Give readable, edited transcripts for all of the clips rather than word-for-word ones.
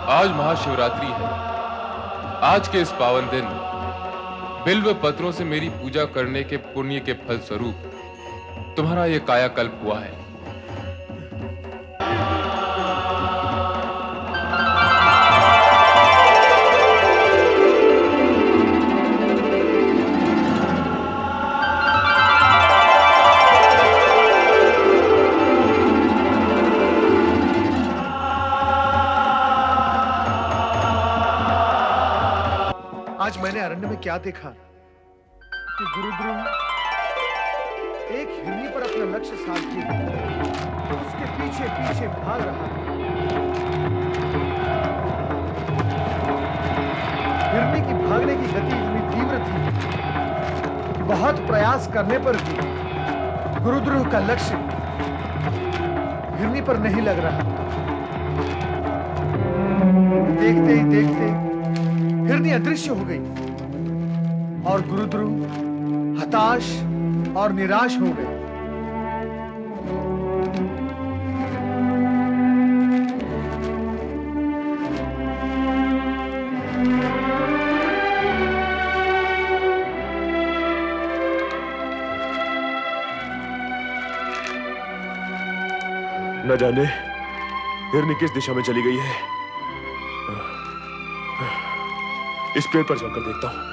आज महाशिवरात्रि है। आज के इस पावन दिन बिल्व पत्रों से मेरी पूजा करने के पुण्य के फल स्वरूप तुम्हारा यह कायाकल्प हुआ है। आज मैंने अरण्य में क्या देखा कि गुरुद्रुम एक हिरनी पर अपना लक्ष्य साध के उसके पीछे पीछे भाग रहा था। हिरनी की भागने की गति इतनी तीव्र थी कि बहुत प्रयास करने पर भी गुरुद्रुम का लक्ष्य हिरनी पर नहीं लग रहा। देखते ही देखते हिरनी अदृश्य हो गई और गुरुद्रुम हताश और निराश हो गए। न जाने हिरनी किस दिशा में चली गई है। इस पेड़ पर जाकर देखता हूं।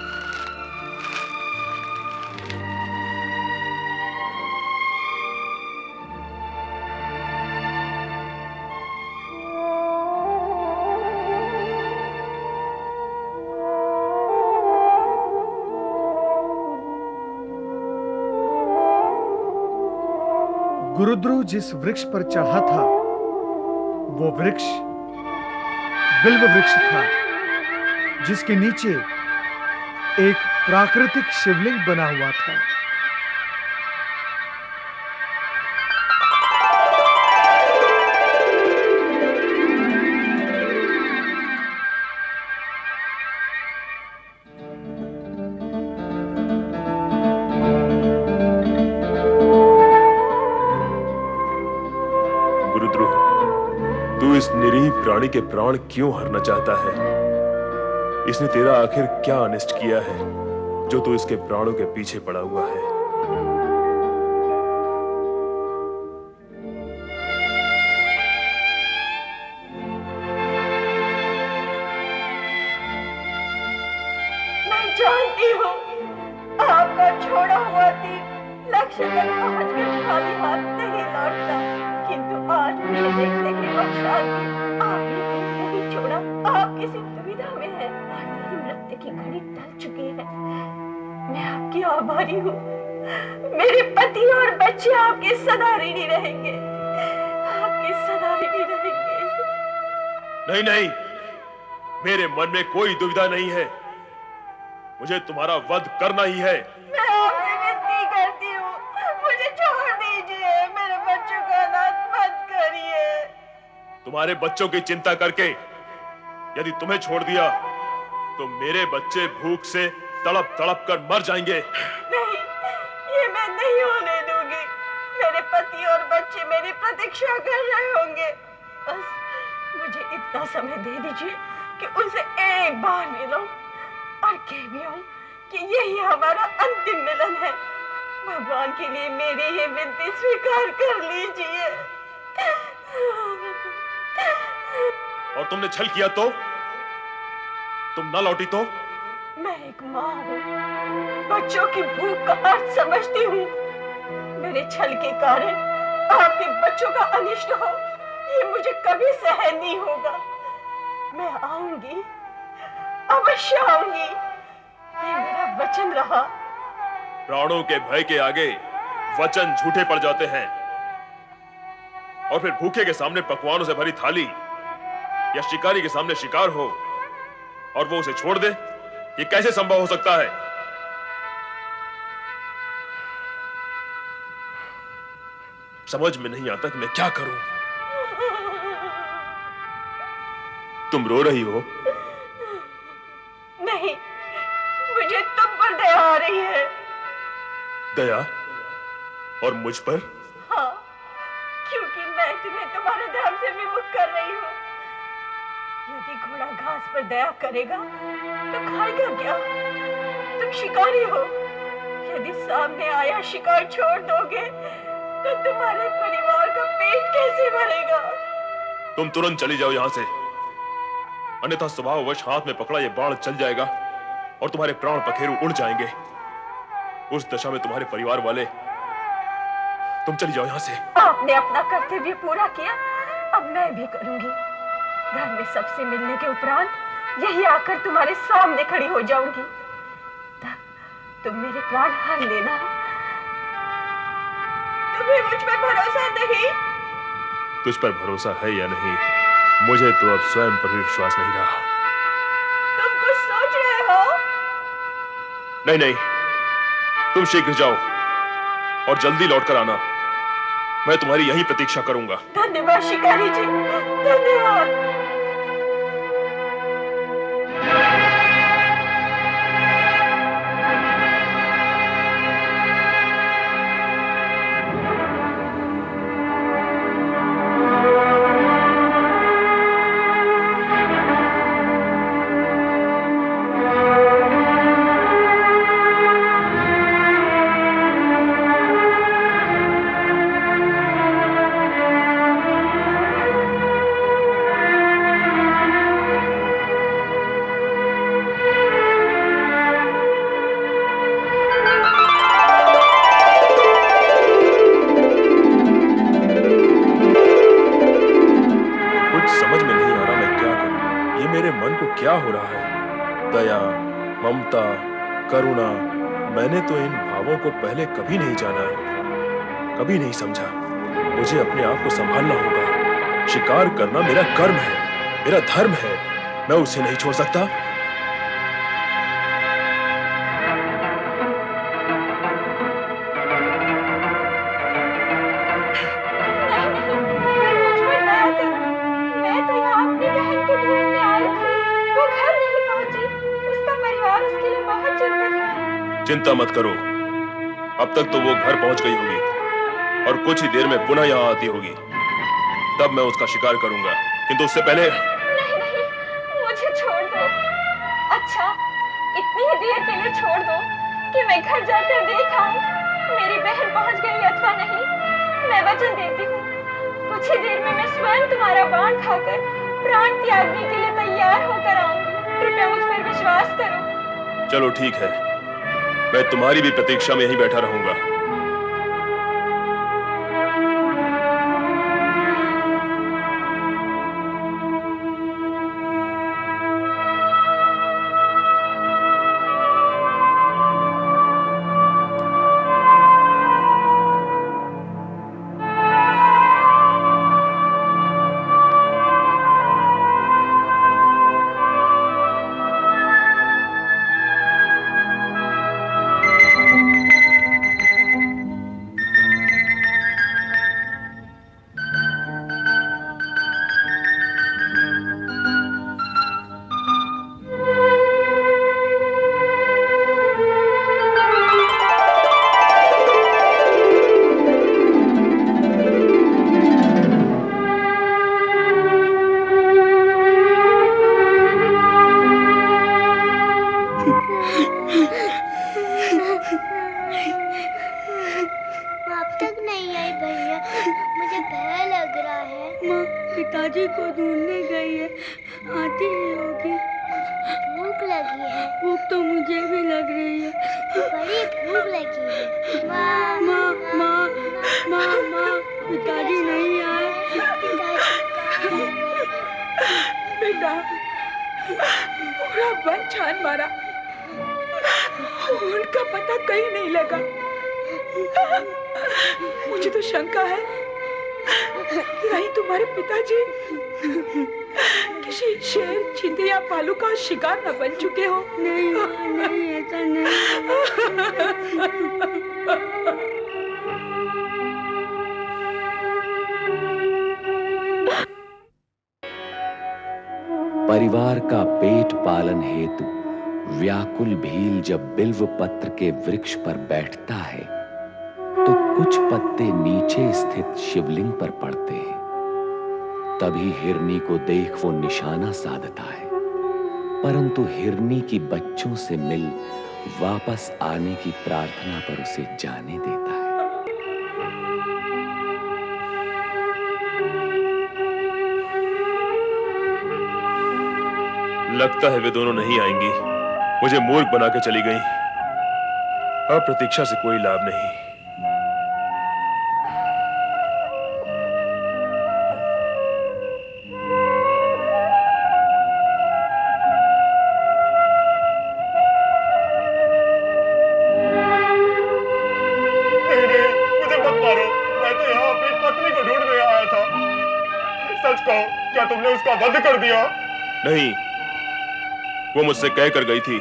गुरुद्रुम जिस वृक्ष पर चढ़ा था वो वृक्ष बिल्व वृक्ष था, जिसके नीचे एक प्राकृतिक शिवलिंग बना हुआ था। गुरुद्रुम, तू इस निरीह प्राणी के प्राण क्यों हरना चाहता है? इसने तेरा आखिर क्या अनिष्ट किया है जो तू इसके प्राणों के पीछे पड़ा हुआ है? मैं जानती हूँ आपका छोड़ा हुआ तीर लक्ष्य तक पहुंचकर खाली हाथ नहीं लौटता, किंतु आज मुझे देखने के पश्चात आपने तीर नहीं छोड़ा। आप किसी दुविधा में हैं और मेरी मृत्यु की घड़ी टल चुकी है। मैं आपकी आभारी हूँ। मेरे पति और बच्चे आपके सदा ऋणी रहेंगे, आपके सदा ऋणी रहेंगे। नहीं नहीं, मेरे मन में कोई दुविधा नहीं है। मुझे तुम्हारा वध करना ही है। मैं आपसे विनती करती हूँ, मुझे छोड़ दीजिए। मेरे बच्चों का अनाथ मत करिए। तुम्हारे बच्चों की चिंता करके यदि तुम्हें छोड़ दिया तो मेरे बच्चे भूख से तड़प तड़प कर मर जाएंगे। नहीं, ये मैं नहीं होने दूंगी। मेरे पति और बच्चे मेरी प्रतीक्षा कर रहे होंगे। बस मुझे इतना समय दे दीजिए कि उनसे एक बार मिलूं और कह भी आऊं कि यही हमारा अंतिम मिलन है। भगवान के लिए मेरी ये विनती स्वीकार कर लीजिए। और तुमने छल किया तो? तुम न लौटी तो? मैं एक माँ हूँ, बच्चों की भूख का अर्थ समझती हूँ। मेरे छल के कारण आपके बच्चों का अनिष्ट हो, ये मुझे कभी सहन नहीं होगा। मैं आऊंगी, अवश्य आऊंगी, ये मेरा वचन रहा। प्राणों के भय के आगे वचन झूठे पड़ जाते हैं। और फिर भूखे के सामने पकवानों से भरी थाली या शिकारी के सामने शिकार हो और वो उसे छोड़ दे, ये कैसे संभव हो सकता है? समझ में नहीं आता कि मैं क्या करूं। तुम रो रही हो? नहीं, मुझे तुम पर दया आ रही है। दया? और मुझ पर? हाँ, क्योंकि मैं तुम्हें तुम्हारे धर्म से विमुख कर रही हूँ। यदि प्यास पर दया करेगा तो खाएगा क्या? तुम शिकारी हो। यदि सामने आया शिकार छोड़ दोगे तो तुम्हारे परिवार का पेट कैसे भरेगा? तुम तुरंत चली जाओ यहां से, अन्यथा स्वभाववश हाथ में पकड़ा ये बाण चल जाएगा और तुम्हारे प्राण पखेरु उड़ जाएंगे। उस दशा में तुम्हारे परिवार वाले, तुम चली जाओ यहां से। आपने अपना कर्तव्य पूरा किया, अब मैं भी करूंगी। घर में सबसे मिलने के उपरांत यही आकर तुम्हारे सामने खड़ी हो जाऊंगी। तब तुम मेरे प्राण हर लेना। तुम्हें मुझ पर भरोसा नहीं? तुझ पर भरोसा है या नहीं, मुझे तो अब स्वयं पर भी विश्वास नहीं रहा। तुम कुछ सोच रहे हो? नहीं नहीं, तुम शीघ्र जाओ और जल्दी लौटकर आना। मैं तुम्हारी यही प्रतीक्षा करूंगा। धन्यवाद शिकारी जी, धन्यवाद। क्या हो रहा है? दया, ममता, करुणा, मैंने तो इन भावों को पहले कभी नहीं जाना, कभी नहीं समझा। मुझे अपने आप को संभालना होगा। शिकार करना मेरा कर्म है, मेरा धर्म है, मैं उसे नहीं छोड़ सकता। चिंता मत करो, अब तक तो वो घर पहुंच गई होगी और कुछ ही देर में पुनः यहाँ आती होगी, तब मैं उसका शिकार करूंगा। किंतु उससे पहले नहीं नहीं, मुझे छोड़ दो। अच्छा, इतनी ही देर के लिए छोड़ दो कि मैं घर जाकर देख आऊं मेरी बहन पहुंच गई अथवा नहीं। मैं वचन देती हूँ, कुछ ही देर में मैं स्वयं तुम्हारा बाण खाकर प्राण त्यागने के लिए तैयार होकर आऊंगी। कृपया मुझ पर विश्वास करो। चलो ठीक है, मैं तुम्हारी भी प्रतीक्षा में यहीं बैठा रहूंगा। पिताजी को ढूंढने गई है, आती ही होगी। भूख लगी है। भूख तो मुझे भी लग रही है, बड़ी भूख लगी है। माँ माँ माँ माँ माँ, पिताजी नहीं आए। बेटा, पूरा वन छान मारा, उनका पता कहीं नहीं लगा। मुझे तो शंका है कहीं तुम्हारे पिताजी किसी शेर, चीते या भालू का शिकार न बन चुके हो। नहीं नहीं, ऐसा नहीं। परिवार का पेट पालन हेतु व्याकुल भील जब बिल्व पत्र के वृक्ष पर बैठता है तो कुछ पत्ते नीचे स्थित शिवलिंग पर पड़ते हैं। तभी हिरनी को देख वो निशाना साधता है। परंतु हिरनी की बच्चों से मिल वापस आने की प्रार्थना पर उसे जाने देता है। लगता है वे दोनों नहीं आएंगी। मुझे मूर्ख बना के चली गई। अब प्रतीक्षा से कोई लाभ नहीं। मुझे मत मारो। मैं तो यहाँ अपनी पत्नी को ढूंढने आया था। सच कहो, क्या तुमने उसका वध कर दिया? नहीं, वो मुझसे कह कर गई थी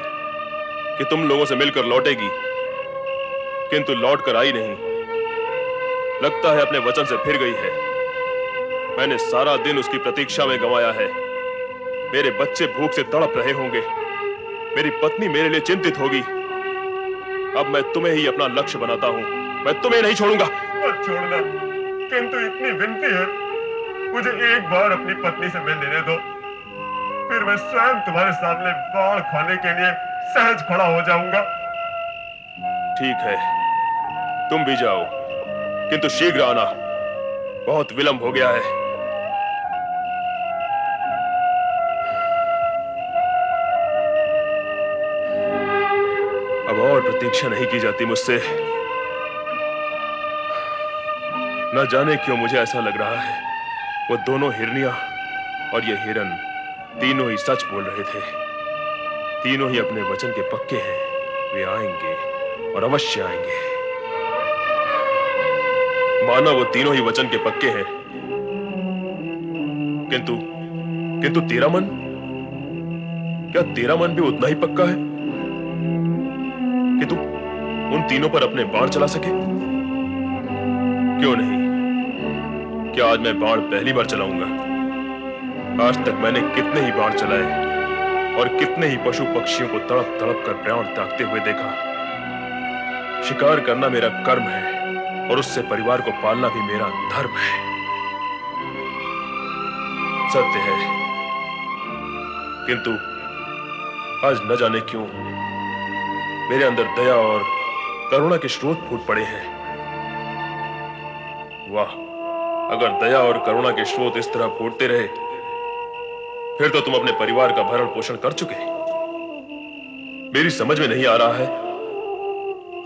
कि तुम लोगों से मिलकर लौटेगी, किंतु लौट कर आई नहीं। लगता है अपने वचन से फिर गई है। मैंने सारा दिन उसकी प्रतीक्षा में गंवाया है। मेरे बच्चे भूख से तड़प रहे होंगे। मेरी पत्नी मेरे लिए चिंतित होगी। अब मैं तुम्हें ही अपना लक्ष्य बनाता हूं। मैं तुम्हें नहीं छोड़ूंगा। मत छोड़ना, किंतु इतनी विनती है, मुझे एक बार अपनी पत्नी से मिल लेने दो। फिर मैं स्वयं तुम्हारे सामने बाण खाने के लिए सहज खड़ा हो जाऊंगा। ठीक है, तुम भी जाओ, किंतु शीघ्र आना। बहुत विलंब हो गया है। अब और प्रतीक्षा नहीं की जाती मुझसे। न जाने क्यों मुझे ऐसा लग रहा है वो दोनों हिरनियां और ये हिरन तीनों ही सच बोल रहे थे। तीनों ही अपने वचन के पक्के हैं। वे आएंगे और अवश्य आएंगे। माना वो तीनों ही वचन के पक्के हैं, किंतु तेरा मन, क्या तेरा मन भी उतना ही पक्का है कि तू उन तीनों पर अपने बाण चला सके? क्यों नहीं? क्या आज मैं बाण पहली बार चलाऊंगा? आज तक मैंने कितने ही बाण चलाए और कितने ही पशु पक्षियों को तड़प तड़प कर प्राण त्यागते हुए देखा। शिकार करना मेरा कर्म है और उससे परिवार को पालना भी मेरा धर्म है। सत्य है, किंतु आज न जाने क्यों मेरे अंदर दया और करुणा के स्रोत फूट पड़े हैं। वाह, अगर दया और करुणा के स्रोत इस तरह फूटते रहे, फिर तो तुम अपने परिवार का भरण पोषण कर चुके। मेरी समझ में नहीं आ रहा है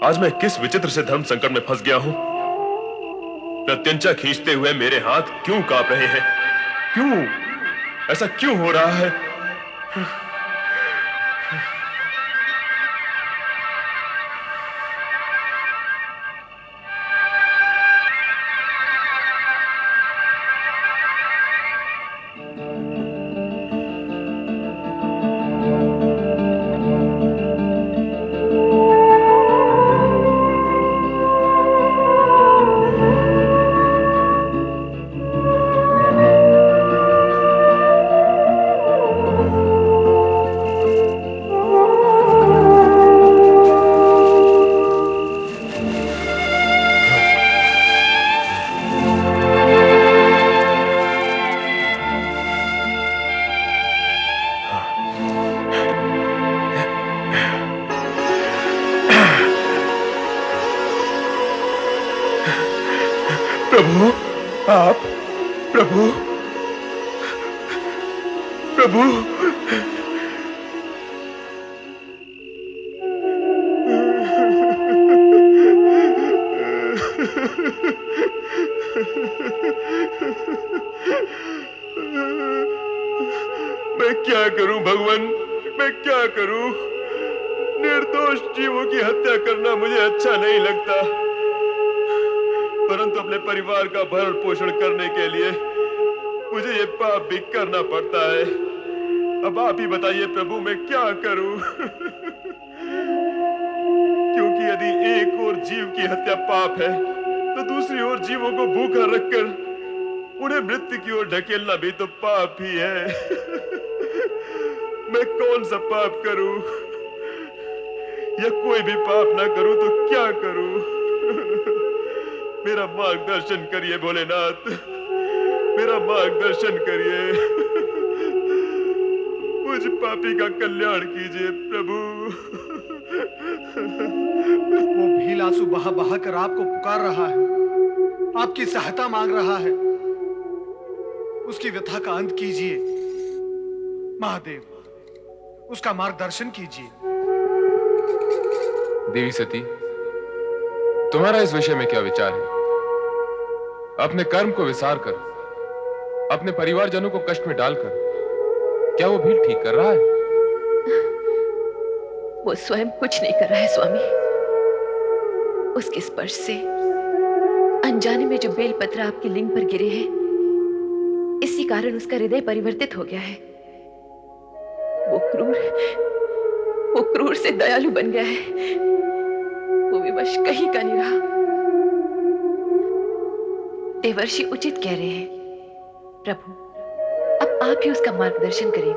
आज मैं किस विचित्र से धर्म संकट में फंस गया हूं। प्रत्यंचा खींचते हुए मेरे हाथ क्यों कांप रहे हैं? क्यों ऐसा क्यों हो रहा है? प्रभु, आप प्रभु प्रभु मैं क्या करूं भगवान, मैं क्या करूं? निर्दोष जीवों की हत्या करना मुझे अच्छा नहीं लगता, परंतु अपने परिवार का भरण पोषण करने के लिए मुझे ये पाप भी करना पड़ता है। अब आप ही बताइए प्रभु, मैं क्या करूं? क्योंकि यदि एक और जीव की हत्या पाप है, तो दूसरी ओर जीवों को भूखा रखकर उन्हें मृत्यु की ओर ढकेलना भी तो पाप ही है। मैं कौन सा पाप करूं, या कोई भी पाप ना करूं तो क्या करूं? मेरा मार्गदर्शन करिए भोलेनाथ, मेरा मार्गदर्शन करिए। मुझ पापी का कल्याण कीजिए प्रभु। वो भील आंसू बहा बहा कर आपको पुकार रहा है, आपकी सहायता मांग रहा है। उसकी व्यथा का अंत कीजिए महादेव, उसका मार्गदर्शन कीजिए। देवी सती, तुम्हारा इस विषय में क्या विचार है? अपने कर्म को विसार कर, अपने परिवारजनों को कष्ट में डालकर क्या वो भील ठीक कर रहा है? वो स्वयं कुछ नहीं कर रहा है स्वामी। उसके स्पर्श से अनजाने में जो बेलपत्र आपके लिंग पर गिरे हैं, इसी कारण उसका हृदय परिवर्तित हो गया है। वो क्रूर से दयालु बन गया है। वो विवश कहीं का नहीं रहा। देवर्षि उचित कह रहे हैं प्रभु, अब आप ही उसका मार्गदर्शन करें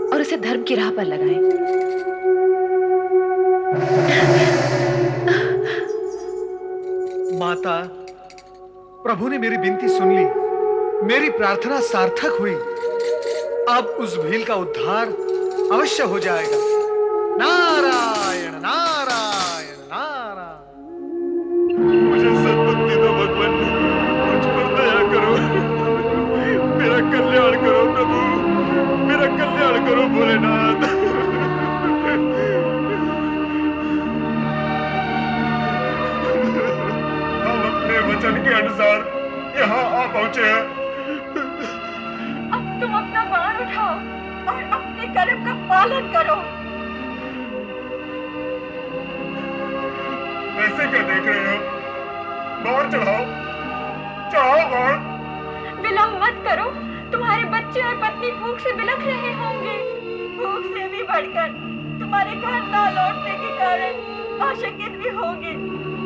और उसे धर्म की राह पर लगाएं। माता, प्रभु ने मेरी विनती सुन ली, मेरी प्रार्थना सार्थक हुई। अब उस भील का उद्धार अवश्य हो जाएगा। नारायण नारायण नारायण। मुझे सद्बुद्धि दो भगवान, मुझ पर दया करो, मेरा कल्याण करो प्रभु, मेरा कल्याण करो भोलेनाथ। हम अपने वचन के अनुसार यहाँ आ पहुंचे हैं। अब तुम अपना बाण उठाओ और अपने कर्म का पालन करो। ऐसे क्या देख रहे हो? बाण चढ़ाओ, चढ़ाओ बाण। विलंब मत करो, तुम्हारे बच्चे और पत्नी भूख से बिलख रहे होंगे। भूख से भी बढ़कर तुम्हारे घर ना लौटने के कारण आशंकित भी होंगे।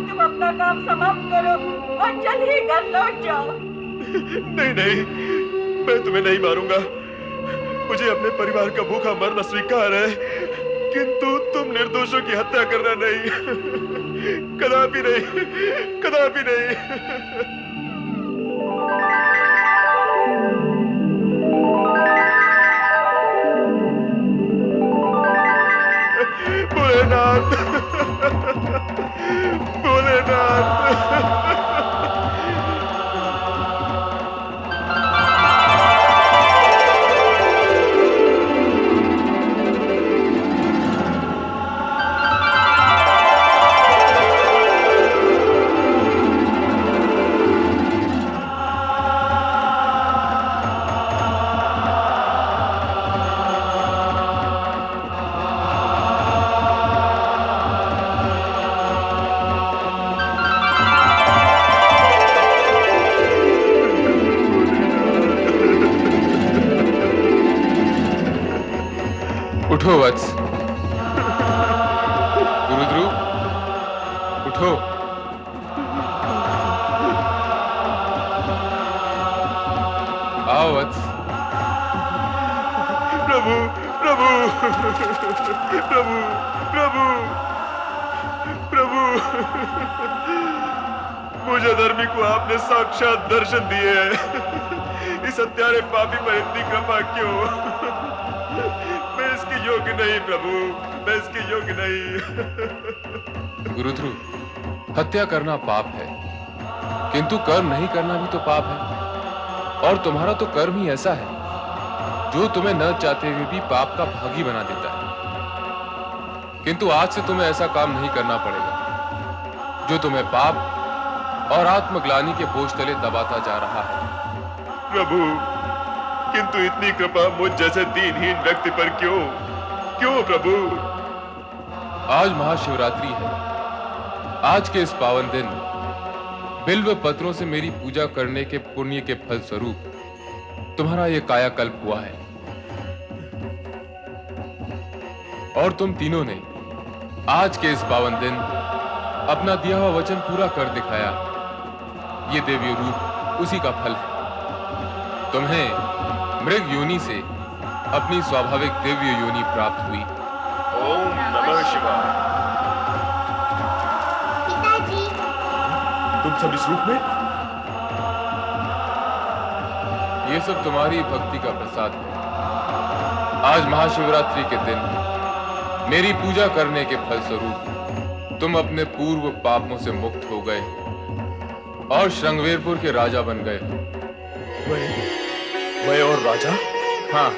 तुम अपना काम समाप्त करो और जल्द ही घर लौट जाओ। नहीं नहीं, मैं तुम्हें नहीं मारूंगा। मुझे अपने परिवार का भूखा मरना स्वीकार है, किंतु तुम निर्दोषों की हत्या करना नहीं। कदापि नहीं, कदापि नहीं। भोलेनाथ, भोलेनाथ। उठो वत्स। गुरुद्रु, उठो। आओ वत्स। प्रभु प्रभु प्रभु प्रभु प्रभु, मुझे धर्मी को आपने साक्षात दर्शन दिए हैं। इस हत्यारे पापी पर इतनी कृपा क्यों? मैं इसके योग्य नहीं प्रभु, मैं इसके योग्य नहीं। गुरुध्रुव, हत्या करना पाप है, किंतु कर्म नहीं करना भी तो पाप है। और तुम्हारा तो कर्म ही ऐसा है जो तुम्हें न चाहते हुए भी पाप का भागी बना देता है। किंतु आज से तुम्हें ऐसा काम नहीं करना पड़ेगा जो तुम्हें पाप और आत्मग्लानि के बोझ तले दबाता जा रहा है। प्रभु, किंतु इतनी कृपा मुझ जैसे दीनहीन व्यक्ति पर क्यों? क्यों प्रभु? आज महाशिवरात्रि है। आज के इस पावन दिन बिल्व पत्रों से मेरी पूजा करने के पुण्य के फल स्वरूप तुम्हारा यह कायाकल्प हुआ है। और तुम तीनों ने आज के इस पावन दिन अपना दिया हुआ वचन पूरा कर दिखाया। ये देवी रूप उसी का फल है। तुम्हें मृग योनि से अपनी स्वाभाविक दिव्य योनि प्राप्त हुई। ओम नमः शिवाय। पिताजी, तुम सब इस रूप में? ये सब तुम्हारी भक्ति का प्रसाद है। आज महाशिवरात्रि के दिन मेरी पूजा करने के फलस्वरूप तुम अपने पूर्व पापों से मुक्त हो गए और श्रृंगवेरपुर के राजा बन गए। मैं और राजा? हाँ,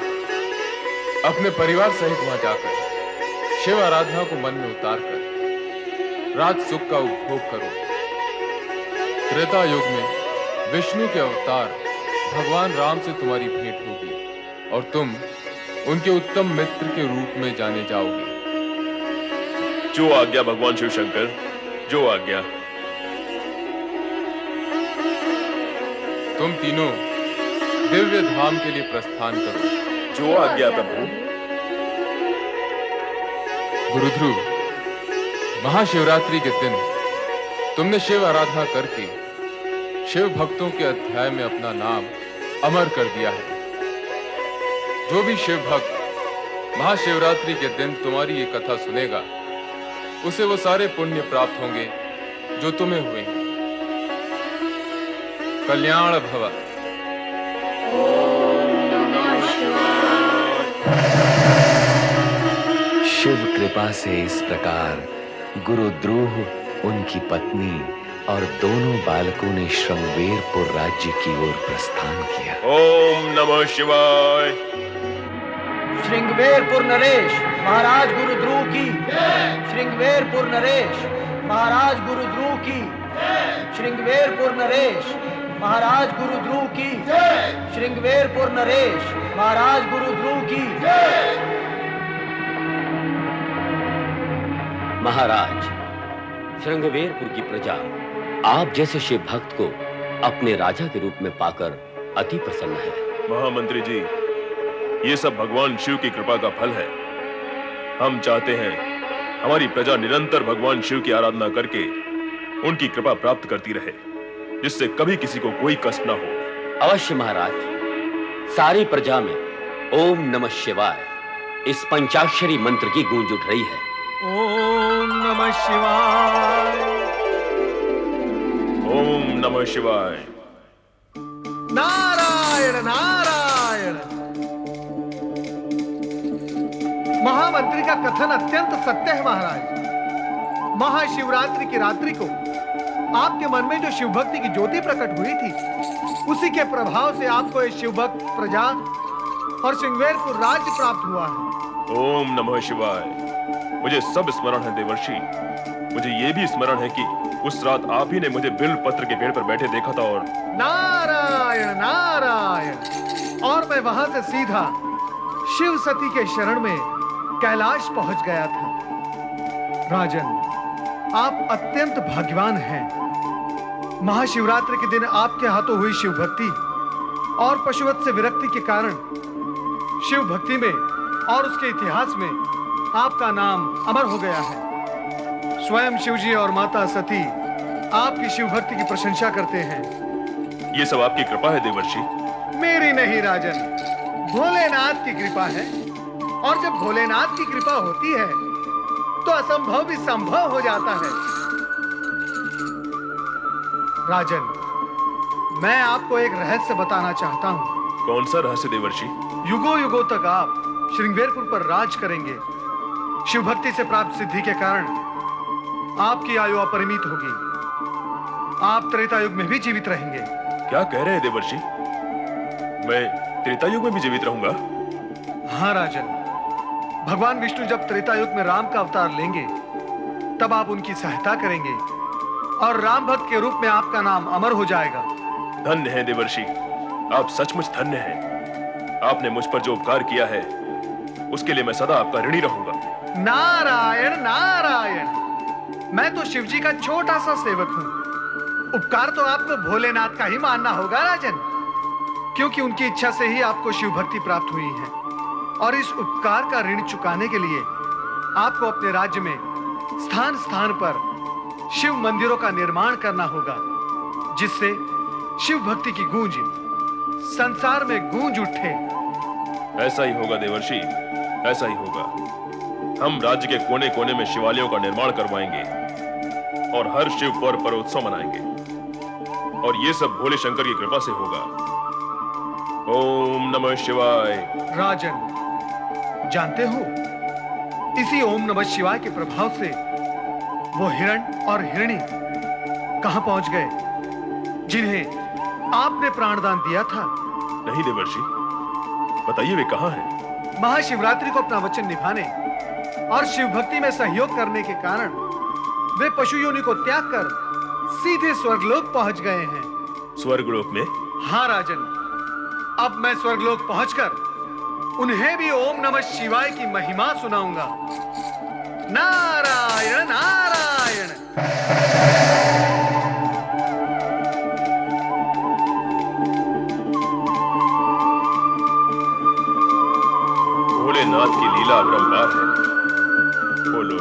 अपने परिवार सहित वहां जाकर शिव आराधना को मन में उतार कर राज सुख का उपभोग करो। त्रेता युग में विष्णु के अवतार भगवान राम से तुम्हारी भेंट होगी और तुम उनके उत्तम मित्र के रूप में जाने जाओगे। जो आज्ञा भगवान शिव शंकर, जो आज्ञा। तुम तीनों दिव्य धाम के लिए प्रस्थान करो। जो आज्ञा प्रभु। गुरुध्रुव, महाशिवरात्रि के दिन तुमने शिव आराधना करके शिव भक्तों के अध्याय में अपना नाम अमर कर दिया है। जो भी शिव भक्त महाशिवरात्रि के दिन तुम्हारी ये कथा सुनेगा उसे वो सारे पुण्य प्राप्त होंगे जो तुम्हें हुए हैं। कल्याण भव। शिव कृपा से इस प्रकार गुरुद्रोह, उनकी पत्नी और दोनों बालकों ने श्रृंगवेरपुर राज्य की ओर प्रस्थान किया। ओम नमः शिवाय। श्रृंगवेरपुर नरेश महाराज गुरुद्रोह की। श्रृंगवेरपुर नरेश महाराज गुरुद्रोह की। श्रृंगवेरपुर नरेश महाराज गुरुद्रोह की। श्रृंगवेरपुर नरेश महाराज गुरुद्रोह की। महाराज, श्रृंगवेरपुर की प्रजा आप जैसे शिव भक्त को अपने राजा के रूप में पाकर अति प्रसन्न है। महामंत्री जी, ये सब भगवान शिव की कृपा का फल है। हम चाहते हैं हमारी प्रजा निरंतर भगवान शिव की आराधना करके उनकी कृपा प्राप्त करती रहे, जिससे कभी किसी को कोई कष्ट न हो। अवश्य महाराज, सारी प्रजा में ओम नमः शिवाय इस पंचाक्षरी मंत्र की गूंज उठ रही है। ओम नमः शिवाय। ओम नमः शिवाय। नारायण नारायण। महामंत्री का कथन अत्यंत सत्य है महाराज। महाशिवरात्रि की रात्रि को आपके मन में जो शिव भक्ति की ज्योति प्रकट हुई थी, उसी के प्रभाव से आपको ये शिव भक्त प्रजा और श्रृंगवेरपुर राज्य प्राप्त हुआ है। ओम नमः शिवाय। मुझे सब स्मरण है देवर्षि। मुझे ये भी स्मरण है कि उस रात आप ही ने मुझे बिल्व पत्र के पेड़ पर बैठे देखा था और नारायण नारायण। और मैं वहां से सीधा शिव सती के शरण में कैलाश पहुंच गया था। राजन, आप अत्यंत भाग्यवान हैं। महाशिवरात्रि के दिन आपके हाथों हुई शिव भक्ति और पशुवत से विरक्ति के कारण शिव भक्ति में और उसके इतिहास में आपका नाम अमर हो गया है। स्वयं शिवजी और माता सती आपकी शिव भक्ति की प्रशंसा करते हैं। ये सब आपकी कृपा है देवर्षि। मेरी नहीं राजन, भोलेनाथ की कृपा है। और जब भोलेनाथ की कृपा होती है तो असंभव भी संभव हो जाता है। राजन, मैं आपको एक रहस्य बताना चाहता हूं। कौन सा रहस्य देवर्षि? युगों युगों तक आप श्रृंगवेरपुर पर राज करेंगे। शिव भक्ति से प्राप्त सिद्धि के कारण आपकी आयु अपरिमित होगी। आप त्रेता युग में भी जीवित रहेंगे। क्या कह रहे हैं देवर्षि? मैं त्रेता युग में भी जीवित रहूंगा? हाँ राजन, भगवान विष्णु जब त्रेता युग में राम का अवतार लेंगे तब आप उनकी सहायता करेंगे और राम भक्त के रूप में आपका नाम अमर हो जाएगा। धन्य है देवर्षि, आप सचमुच धन्य हैं। आपने मुझ पर जो उपकार किया है उसके लिए मैं सदा आपका ऋणी रहूंगा। नारायण नारायण। मैं तो शिवजी का छोटा सा सेवक हूं। उपकार तो आपको भोलेनाथ का ही मानना होगा राजन, क्योंकि उनकी इच्छा से ही आपको शिव भक्ति प्राप्त हुई है। और इस उपकार का ऋण चुकाने के लिए आपको अपने राज्य में स्थान स्थान पर शिव मंदिरों का निर्माण करना होगा, जिससे शिव भक्ति की गूंज संसार में गूंज उठे। ऐसा ही होगा देवर्षि, ऐसा ही होगा। हम राज्य के कोने कोने में शिवालयों का निर्माण करवाएंगे और हर शिव पर्व पर उत्सव मनाएंगे। और ये सब भोले शंकर की कृपा से होगा। ओम नमः शिवाय। राजन, जानते हो, इसी ओम नमः शिवाय के प्रभाव से वो हिरण और हिरणी कहां पहुंच गए जिन्हें आपने प्राणदान दिया था? नहीं देवर्षि, बताइए वे कहाँ हैं? महाशिवरात्रि को अपना वचन निभाने और शिव भक्ति में सहयोग करने के कारण वे पशु योनि को त्याग कर सीधे स्वर्गलोक पहुंच गए हैं। स्वर्गलोक में? हाँ राजन, अब मैं स्वर्गलोक पहुंचकर उन्हें भी ओम नमः शिवाय की महिमा सुनाऊंगा। नारायण नारायण। भोलेनाथ की लीला अपरंपार है। बोलो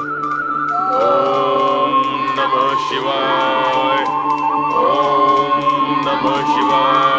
ओम नमः शिवाय, ओम नमः शिवाय।